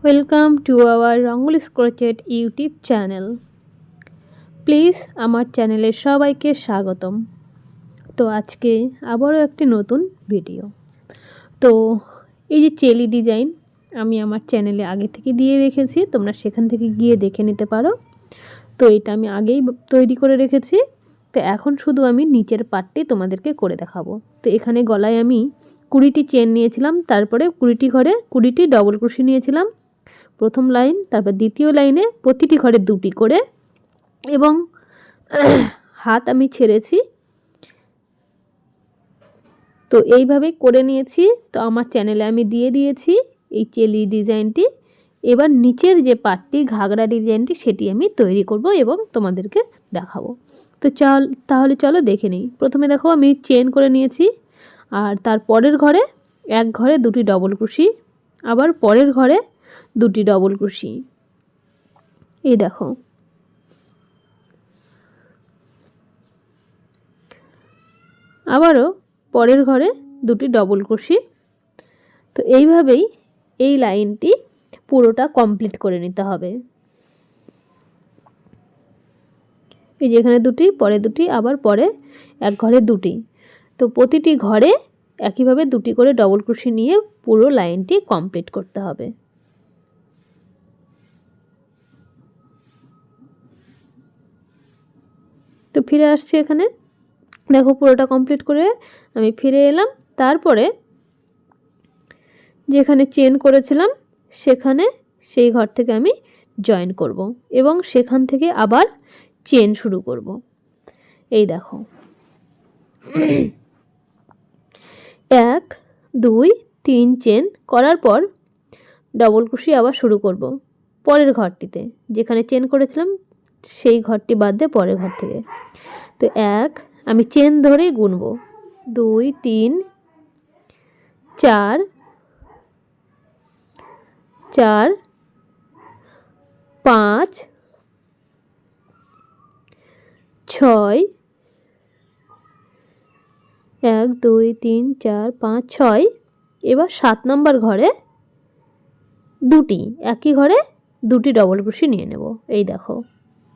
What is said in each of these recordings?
Welcome to our rangoli crochet YouTube channel. Please আমার চ্যানেলে সবাইকে স্বাগতম। তো আজকে আবারও একটি নতুন ভিডিও। তো এই যে চেলি ডিজাইন আমি আমার চ্যানেলে আগে থেকে দিয়ে রেখেছি, তোমরা সেখান থেকে গিয়ে দেখে নিতে পারো। তো এটা আমি আগেই তৈরি করে রেখেছি। তো এখন শুধু আমি নিচের পার্টটি তোমাদেরকে করে দেখাবো। তো এখানে গলায় আমি 20টি চেন নিয়েছিলাম, তারপরে 20টি ঘরে 20টি ডবল ক্রোশি নিয়েছিলাম প্রথম লাইন, তারপর দ্বিতীয় লাইনে প্রতিটি ঘরে 2টি করে, এবং হাত আমি ছেড়েছি। তো এইভাবে করে নিয়েছি। তো আমার চ্যানেলে আমি দিয়ে দিয়েছি এই চেলি ডিজাইনটি। এবার নিচের যে পার্টটি ঘাগরা ডিজাইনটি সেটি আমি তৈরি করব এবং তোমাদেরকে দেখাবো। তো তাহলে চলো দেখে নিই। প্রথমে দেখো আমি চেন করে নিয়েছি, আর তার পরের ঘরে এক ঘরে 2টি ডবল ক্রোশি, আবার পরের ঘরে 2টি ডবল ক্রোশি। এই দেখো, আবারও পরের ঘরে 2টি ডবল ক্রোশি। তো এইভাবেই এই লাইনটি পুরোটা কমপ্লিট করে নিতে হবে। এই যে এখানে 2টি, পরে 2টি, আবার পরে এক ঘরে 2টি। তো প্রতিটি ঘরে একইভাবে 2টি করে ডবল ক্রোশি নিয়ে পুরো লাইনটি কমপ্লিট করতে হবে। তো ফিরে আসছি এখানে, দেখো পুরোটা কমপ্লিট করে আমি ফিরে এলাম। তারপরে যেখানে চেন করেছিলাম সেখানে সেই ঘর থেকে আমি জয়েন করব এবং সেখান থেকে আবার চেন শুরু করব। এই দেখো, 1 2 3 চেন করার পর ডবল ক্রোশি আবার শুরু করব পরের ঘরটিতে, যেখানে চেন করেছিলাম সেই ঘরটি বাদ দিয়ে পরের ঘর থেকে। তো আমি চেন ধরে গুনব 2 3 4 4 5 6, 1 2 3 4 5 6। এবার 7 নম্বর ঘরে 2টি, একই ঘরে 2টি ডবল ক্রোশি নিয়ে নেব। এই দেখো,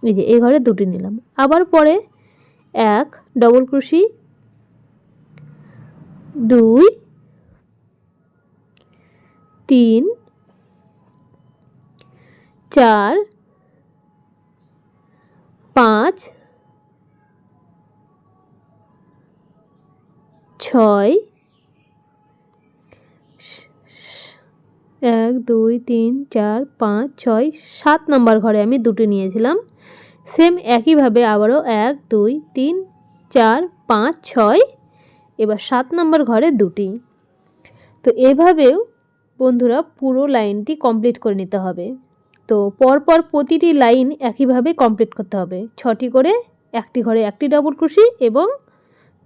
এই যে এই ঘরে 2টি নিলাম, আবার পরে 1 ডবল ক্রোশি, 2 3 4 5 6, 1 2 3 4 5 6, 7 নম্বর ঘরে আমি 2টি নিয়েছিলাম। সেম একইভাবে আবারও 1 2 3 4 5 6, এবার 7 নম্বর ঘরে 2টি। তো এভাবেও বন্ধুরা পুরো লাইনটি কমপ্লিট করে নিতে হবে। তো পরপর প্রতিটি লাইন একইভাবে কমপ্লিট করতে হবে, 6টি করে, একটি ঘরে 1টি ডবল ক্রোশি এবং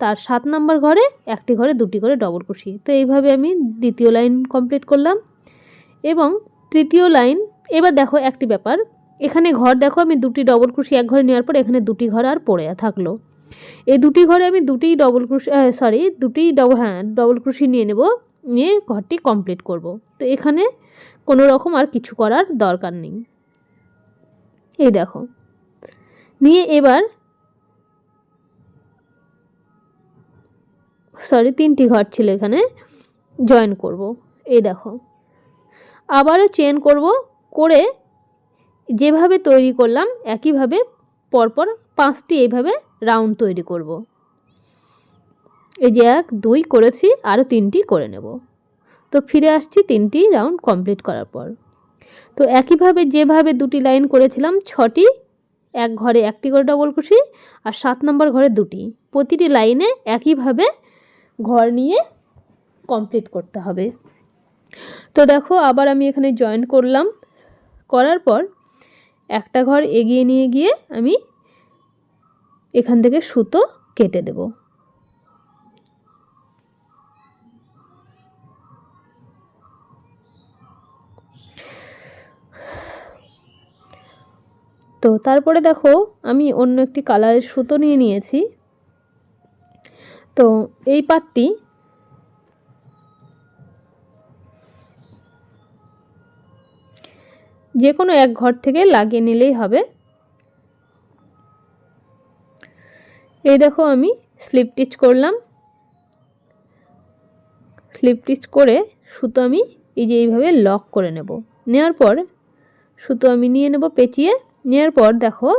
তার 7 নম্বর ঘরে একটি ঘরে 2টি করে ডবল ক্রোশি। তো এইভাবে আমি দ্বিতীয় লাইন কমপ্লিট করলাম এবং তৃতীয় লাইন। এবার দেখো একটি ব্যাপার, এখানে ঘর দেখো আমি 2টি ডবল ক্রোশি এক ঘরে নেওয়ার পর এখানে 2টি ঘর আর পড়ে থাকলো। এই 2টি ঘরে আমি 2টি ডবল ক্রোশি ডবল ক্রোশি নিয়ে নেব, নিয়ে ঘরটি কমপ্লিট করব। তো এখানে কোনো রকম আর কিছু করার দরকার নেই। এই দেখো, নিয়ে এবার 3টি ঘর ছিল এখানে জয়েন করব। এই দেখো, আবারও চেন করব, করে যেভাবে তৈরি করলাম একইভাবে পরপর 5টি এইভাবে রাউন্ড তৈরি করব। এই যে 1 2 করেছি, আরও 3টি করে নেব। তো ফিরে আসছি 3টি রাউন্ড কমপ্লিট করার পর। তো একইভাবে যেভাবে 2টি লাইন করেছিলাম 6টি, এক ঘরে 1টি করে ডবল ক্রোশি, আর 7 নম্বর ঘরে 2টি, প্রতিটি লাইনে একইভাবে ঘর নিয়ে কমপ্লিট করতে হবে। তো দেখো আবার আমি এখানে জয়েন করলাম, করার পর একটা ঘর এগিয়ে নিয়ে গিয়ে আমি এখান থেকে সুতো কেটে দেব। তো তারপরে দেখো আমি অন্য একটি কালারের সুতো নিয়ে নিয়েছি। তো এই পাটটি যে কোনো এক ঘর থেকে লাগিয়ে নিলেই হবে। এই দেখো আমি স্লিপ স্টিচ করলাম। স্লিপ স্টিচ করে সুতো আমি এই যে এইভাবে লক করে নেব। নেওয়ার পর সুতো আমি নিয়ে নেব পেঁচিয়ে। নেওয়ার পর দেখো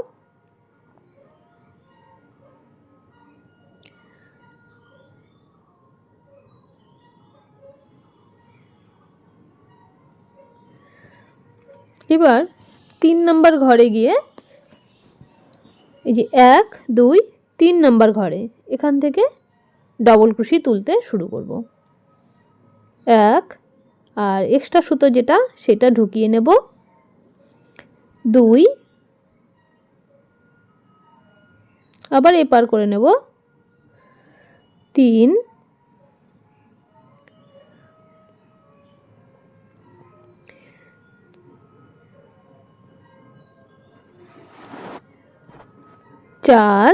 এবার 3 নম্বর ঘরে গিয়ে এই যে 1 2 3 নম্বর ঘরে এখান থেকে ডবল ক্রোশি তুলতে শুরু করব। 1 আর এক্সট্রা সুতো যেটা সেটা ঢুকিয়ে নেব। 2 আবার এপার করে নেব। 3 4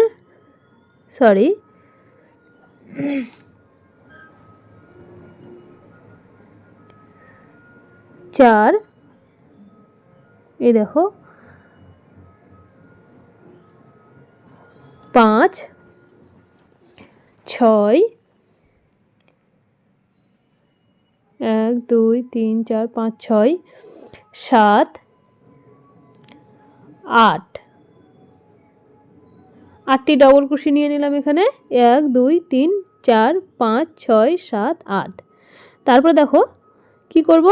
সরি 4 এই দেখো 5 6 1 2 3 4 5 6 7 8 8টি ডবল ক্রোশি নিয়ে নিলাম এখানে। 1 2 3 4 5 6 7 8। তারপর দেখো কি করব,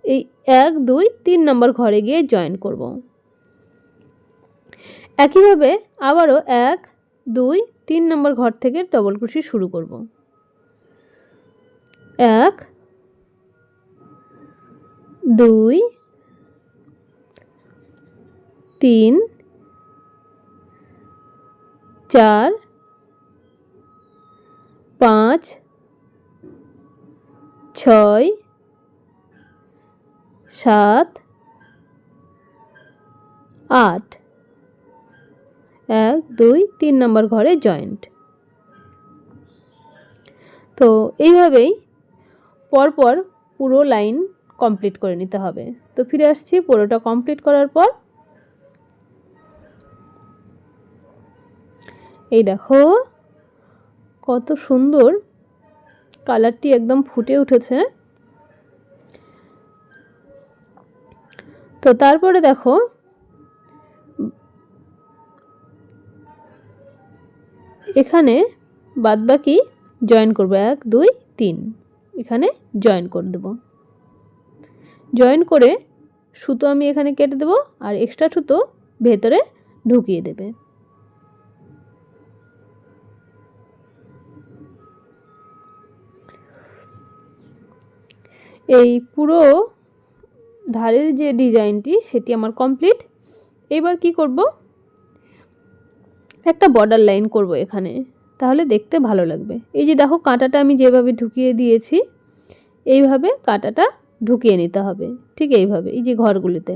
এই 1 2 3 নম্বর ঘরে গিয়ে জয়েন করব। একইভাবে আবারও 1 2 3 নম্বর ঘর থেকে ডবল ক্রোশি শুরু করব। 1 2 3 4 5 6 7 8 1 2 3 নম্বর ঘরে জয়েন্ট। তো এইভাবেই পরপর পুরো লাইন কমপ্লিট করে নিতে হবে। তো ফিরে আসছি পুরোটা কমপ্লিট করার পর। এই দেখো কত সুন্দর কালারটি একদম ফুটে উঠেছে। তো তারপরে দেখো এখানে বাদবাকি জয়েন করব 1 2 3 এখানে জয়েন করে দেব। জয়েন করে সুতো আমি এখানে কেটে দেব আর এক্সট্রা সুতো ভেতরে ঢুকিয়ে দেবে। এই পুরো ধারের যে ডিজাইনটি সেটি আমার কমপ্লিট। এবার কি করব, একটা বর্ডার লাইন করব এখানে, তাহলে দেখতে ভালো লাগবে। এই যে দেখো কাঁটাটা আমি যেভাবে ঢুকিয়ে দিয়েছি এইভাবে কাঁটাটা ঢুকিয়ে নিতে হবে, ঠিক এইভাবে এই যে ঘরগুলিতে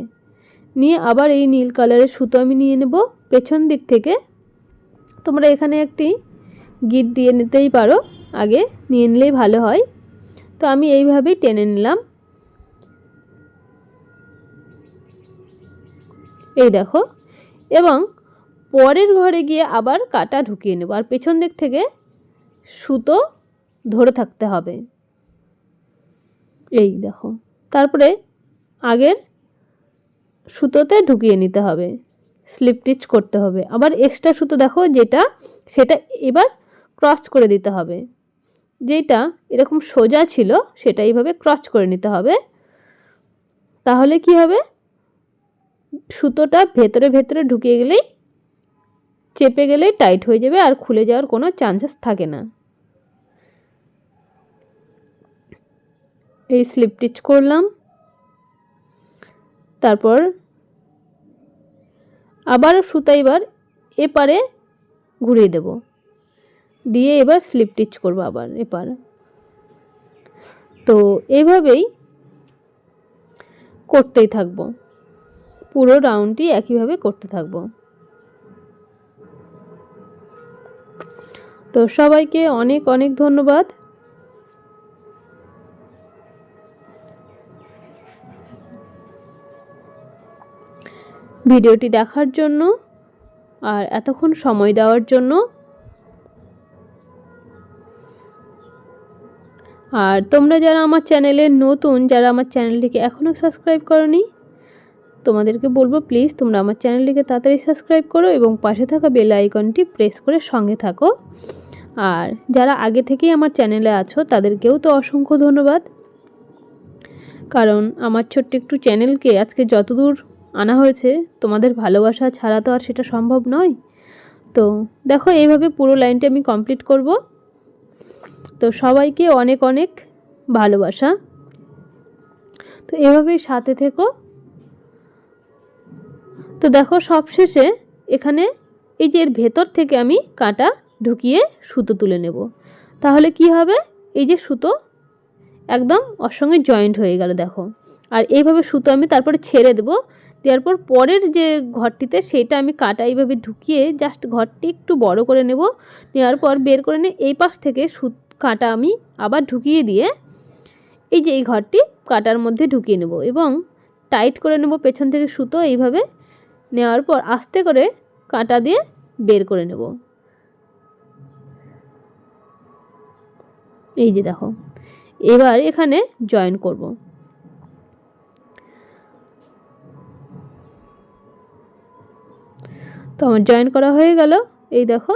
নিয়ে আবার এই নীল কালারের সুতো আমি নিয়ে নেব পেছন দিক থেকে। তোমরা এখানে একটি গিট দিয়ে নিতেই পারো, আগে নিয়ে নিলেই ভালো হয়। তো আমি এইভাবেই টেনে নিলাম। এই দেখো, এবং পরের ঘরে গিয়ে আবার কাঁটা ঢুকিয়ে নেব আর পেছন দিক থেকে সুতো ধরে থাকতে হবে। এই দেখো, তারপরে আগের সুতোতে ঢুকিয়ে নিতে হবে, স্লিপ স্টিচ করতে হবে। আবার এক্সট্রা সুতো দেখো যেটা সেটা এবার ক্রস করে দিতে হবে। যেটা এরকম সোজা ছিল সেটা এইভাবে ক্রস করে নিতে হবে। তাহলে কি হবে, সুতোটা ভেতরে ভেতরে ঢুকিয়ে গেলেই চেপে গেলেই টাইট হয়ে যাবে আর খুলে যাওয়ার কোনো চান্সেস থাকে না। এই স্লিপ স্টিচ করলাম, তারপর আবার সুতা এবার এপারে ঘুরিয়ে দেব, দিয়ে এবার স্লিপ স্টিচ করব আবার এপার। তো এইভাবেই করতেই থাকবো, পুরো রাউন্ডটি একইভাবে করতে থাকবো। তো সবাইকে অনেক অনেক ধন্যবাদ। ভিডিওটি দেখার জন্য আর এতক্ষণ সময় দেওয়ার জন্য। আর তোমরা যারা আমার চ্যানেলে নতুন, যারা আমার চ্যানেলটিকে এখনও সাবস্ক্রাইব করোনি, তোমাদেরকে বলবো প্লিজ তোমরা আমার চ্যানেলটিকে তাড়াতাড়ি সাবস্ক্রাইব করো এবং পাশে থাকা বেল আইকনটি প্রেস করে সঙ্গে থাকো। আর যারা আগে থেকেই আমার চ্যানেলে আছো তাদেরকেও তো অসংখ্য ধন্যবাদ, কারণ আমার ছোট্ট একটু চ্যানেলকে আজকে যতদূর আনা হয়েছে তোমাদের ভালোবাসা ছাড়া তো আর সেটা সম্ভব নয়। তো দেখো এইভাবে পুরো লাইনটা আমি কমপ্লিট করব। তো সবাইকে অনেক অনেক ভালোবাসা। তো এভাবেই সাথে থেকো। তো দেখো সবশেষে এখানে এই যে এর ভেতর থেকে আমি কাঁটা ঢুকিয়ে সুতো তুলে নেব। তাহলে কি হবে, এই যে সুতো একদম ওর সঙ্গে জয়েন্ট হয়ে গেল দেখো। আর এইভাবে সুতো আমি তারপরে ছেড়ে দেব। দেওয়ার পর পরের যে ঘরটিতে সেটা আমি কাঁটা এইভাবে ঢুকিয়ে জাস্ট ঘরটি একটু বড় করে নেব। নেওয়ার পর বের করে নিয়ে এই পাশ থেকে কাঁটা আমি আবার ঢুকিয়ে দিয়ে এই যে এই ঘরটি কাঁটার মধ্যে ঢুকিয়ে নেব এবং টাইট করে নেব পেছন থেকে সুতো। এইভাবে নেওয়ার পর আস্তে করে কাঁটা দিয়ে বের করে নেব। এই যে দেখো এবার এখানে জয়েন করব। তো আমার জয়েন করা হয়ে গেল। এই দেখো,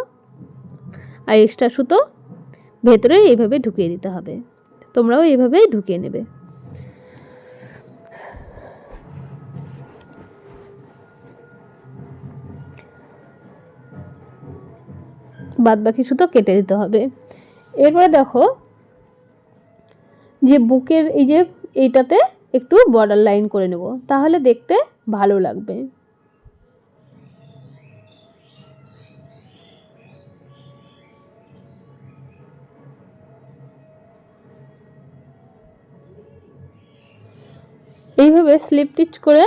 আর এক্সট্রা সুতো ভেতরে এইভাবে ঢুকিয়ে দিতে হবে। তোমরাও এইভাবেই ঢুকিয়ে নেবে। বাদ বাকি সুতো কেটে দিতে হবে। এরপরে দেখো যে বুকের এই যে এইটাতে একটু বর্ডার লাইন করে নেব, তাহলে দেখতে ভালো লাগবে। এইভাবে স্লিপ স্টিচ করে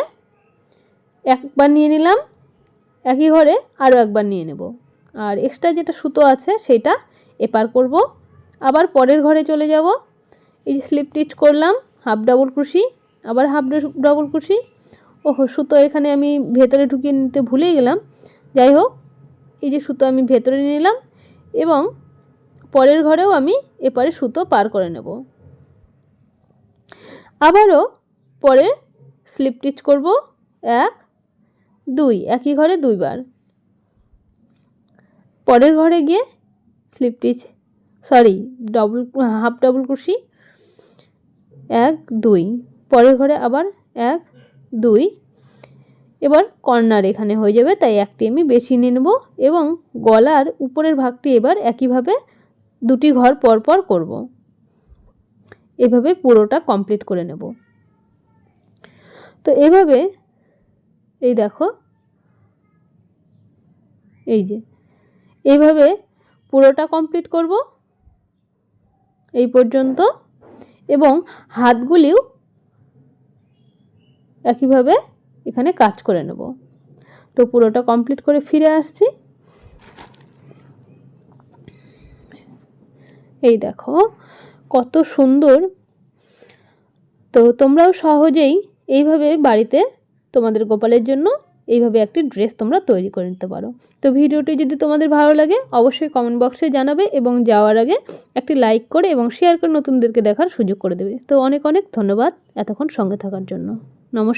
একবার নিয়ে নিলাম, একই ঘরে আরও একবার নিয়ে নেব। আর এক্সট্রা যেটা সুতো আছে সেটা এপার করব। আবার পরের ঘরে চলে যাব। এই যে স্লিপ স্টিচ করলাম, হাফ ডাবল ক্রোশি, আবার হাফ ডাবল ক্রোশি। ওহো, সুতো এখানে আমি ভেতরে ঢুকিয়ে নিতে ভুলেই গেলাম। যাই হোক, এই যে সুতো আমি ভেতরে নিয়ে নিলাম এবং পরের ঘরেও আমি এপারে সুতো পার করে নেব। আবারও পরে স্লিপ স্টিচ করব 1 2, একই ঘরে দুইবার। পরের ঘরে গিয়ে slip stitch half double crochet 1 2, পরের ঘরে আবার 1 2। এবার কর্নার এখানে হয়ে যাবে, তাই একটি আমি বেশি নিয়ে নেব এবং গলার উপরের ভাগটি এবার একইভাবে দুটি ঘর পর পর করব। এভাবে পুরোটা কমপ্লিট করে নেব। তো এভাবে এই দেখো, এই যে এইভাবে পুরোটা কমপ্লিট করব এই পর্যন্ত এবং হাতগুলিও একইভাবে এখানে কাজ করে নেব। তো পুরোটা কমপ্লিট করে ফিরে আসছি। এই দেখো কত সুন্দর। তো তোমরাও সহজেই এইভাবে বাড়িতে তোমাদের গোপালের জন্য এইভাবে একটি ড্রেস তোমরা তৈরি করে নিতে পারো। তো ভিডিওটি যদি তোমাদের ভালো লাগে অবশ্যই কমেন্ট বক্সে জানাবে এবং যাওয়ার আগে একটি লাইক করে এবং শেয়ার করে নতুনদেরকে দেখার সুযোগ করে দেবে। তো অনেক অনেক ধন্যবাদ এতক্ষণ সঙ্গে থাকার জন্য। নমস্কার।